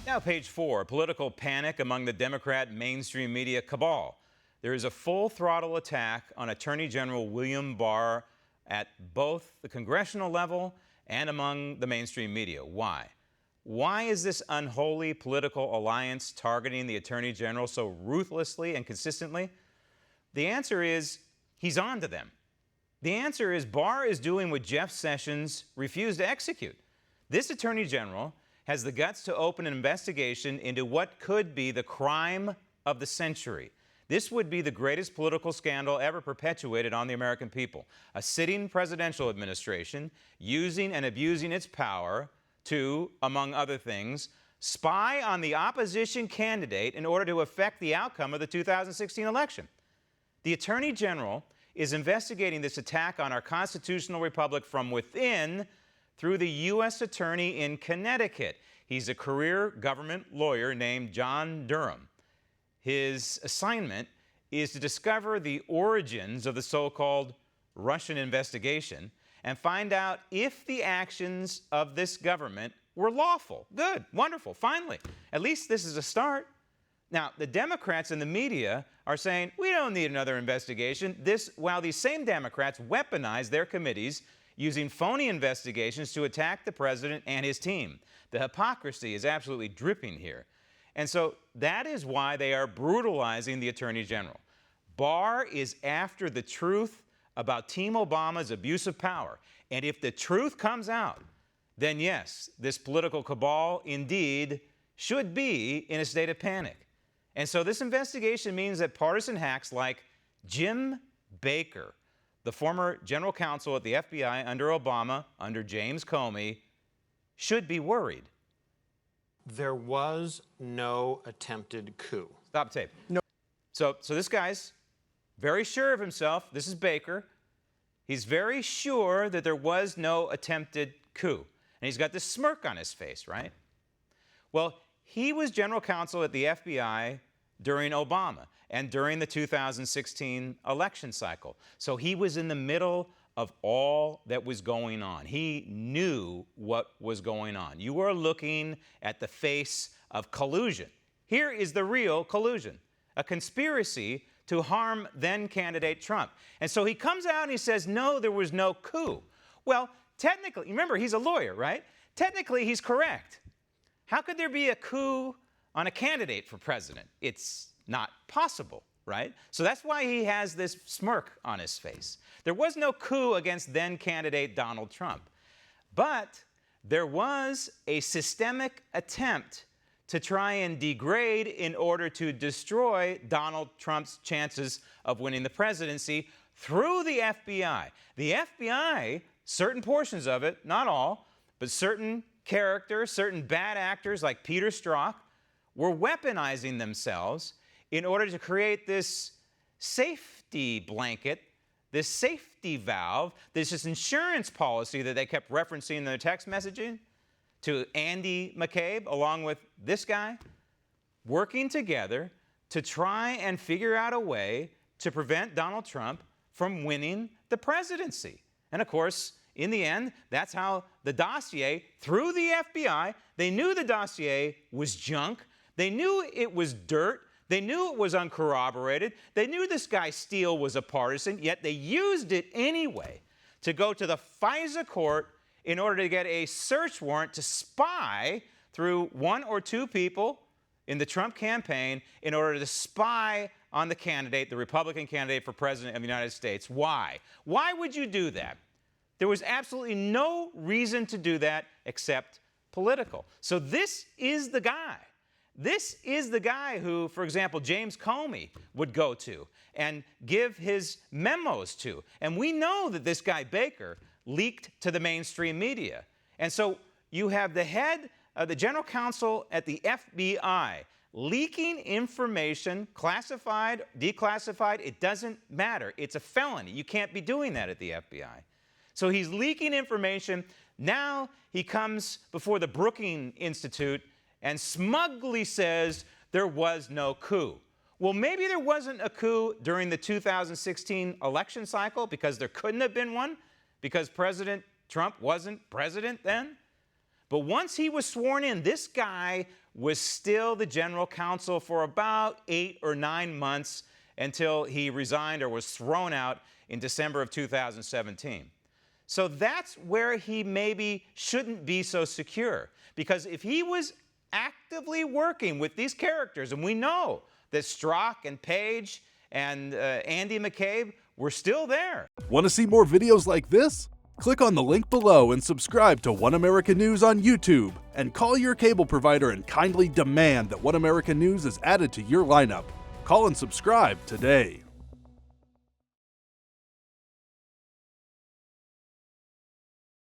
Now, page 4, political panic among the Democrat mainstream media cabal. There is a full-throttle attack on Attorney General William Barr at both the congressional level and among the mainstream media. Why? Why is this unholy political alliance targeting the Attorney General so ruthlessly and consistently? The answer is he's on to them. The answer is Barr is doing what Jeff Sessions refused to execute. This Attorney General has the guts to open an investigation into what could be the crime of the century. This would be the greatest political scandal ever perpetuated on the American people. A sitting presidential administration using and abusing its power to, among other things, spy on the opposition candidate in order to affect the outcome of the 2016 election. The Attorney General is investigating this attack on our constitutional republic from within through the U.S. Attorney in Connecticut. He's a career government lawyer named John Durham. His assignment is to discover the origins of the so-called Russian investigation and find out if the actions of this government were lawful. Good, wonderful, finally. At least this is a start. Now, the Democrats and the media are saying, we don't need another investigation. While these same Democrats weaponize their committees using phony investigations to attack the president and his team. The hypocrisy is absolutely dripping here. And so that is why they are brutalizing the Attorney General. Barr is after the truth about Team Obama's abuse of power. And if the truth comes out, then yes, this political cabal indeed should be in a state of panic. And so this investigation means that partisan hacks like Jim Baker, the former general counsel at the FBI under Obama, under James Comey, should be worried. There was no attempted coup. Stop tape. No. So this guy's very sure of himself. This is Baker. He's very sure that there was no attempted coup. And he's got this smirk on his face, right? Well, he was general counsel at the FBI during Obama and during the 2016 election cycle. So he was in the middle of all that was going on. He knew what was going on. You are looking at the face of collusion. Here is the real collusion, a conspiracy to harm then-candidate Trump. And so he comes out and he says, no, there was no coup. Well, technically, remember, he's a lawyer, right? Technically, he's correct. How could there be a coup on a candidate for president? It's not possible, right? So that's why he has this smirk on his face. There was no coup against then-candidate Donald Trump. But there was a systemic attempt to try and degrade in order to destroy Donald Trump's chances of winning the presidency through the FBI. The FBI, certain portions of it, not all, but certain characters, certain bad actors like Peter Strzok, were weaponizing themselves in order to create this safety blanket, this safety valve, this insurance policy that they kept referencing in their text messaging to Andy McCabe, along with this guy, working together to try and figure out a way to prevent Donald Trump from winning the presidency. And of course, in the end, that's how the dossier, through the FBI, they knew the dossier was junk. They knew it was dirt. They knew it was uncorroborated. They knew this guy Steele was a partisan, yet they used it anyway to go to the FISA court in order to get a search warrant to spy through one or two people in the Trump campaign in order to spy on the candidate, the Republican candidate for president of the United States. Why? Why would you do that? There was absolutely no reason to do that except political. So this is the guy. This is the guy who, for example, James Comey would go to and give his memos to. And we know that this guy Baker leaked to the mainstream media. And so you have the head of the general counsel at the FBI leaking information, classified, declassified, it doesn't matter. It's a felony. You can't be doing that at the FBI. So he's leaking information. Now he comes before the Brookings Institute and smugly says there was no coup. Well, maybe there wasn't a coup during the 2016 election cycle because there couldn't have been one because President Trump wasn't president then. But once he was sworn in, this guy was still the general counsel for about 8 or 9 months until he resigned or was thrown out in December of 2017. So that's where he maybe shouldn't be so secure. Because if he was actively working with these characters, and we know that Strzok and Page and Andy McCabe were still there. Want to see more videos like this? Click on the link below and subscribe to One America News on YouTube, and call your cable provider and kindly demand that One America News is added to your lineup. Call and subscribe today.